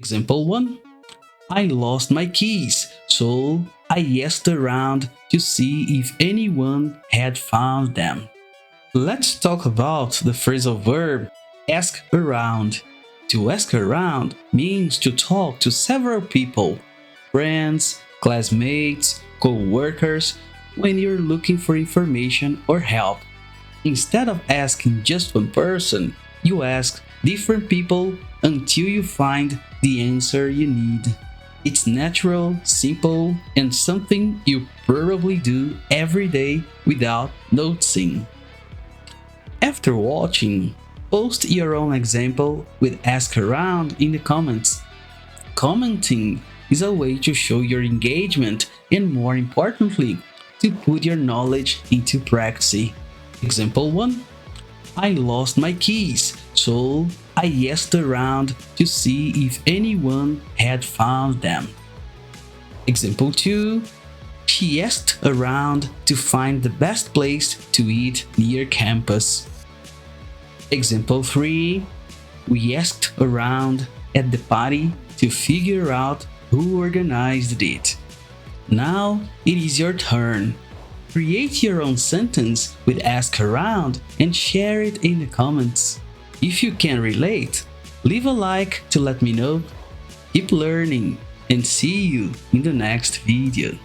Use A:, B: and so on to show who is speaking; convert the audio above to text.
A: Example 1. I lost my keys, so I asked around to see if anyone had found them. Let's talk about the phrasal verb ask around. To ask around means to talk to several people, friends, classmates, coworkers, when you're looking for information or help. Instead of asking just one person, you ask different people until you find the answer you need. It's natural, simple, and something you probably do every day without noticing. After watching, post your own example with ask around in the comments. Commenting is a way to show your engagement and, more importantly, to put your knowledge into practice. Example 1. I lost my keys, so I asked around to see if anyone had found them. Example 2. She asked around to find the best place to eat near campus. Example 3. We asked around at the party to figure out who organized it. Now it is your turn. Create your own sentence with ask around and share it in the comments. If you can relate, leave a like to let me know. Keep learning and see you in the next video.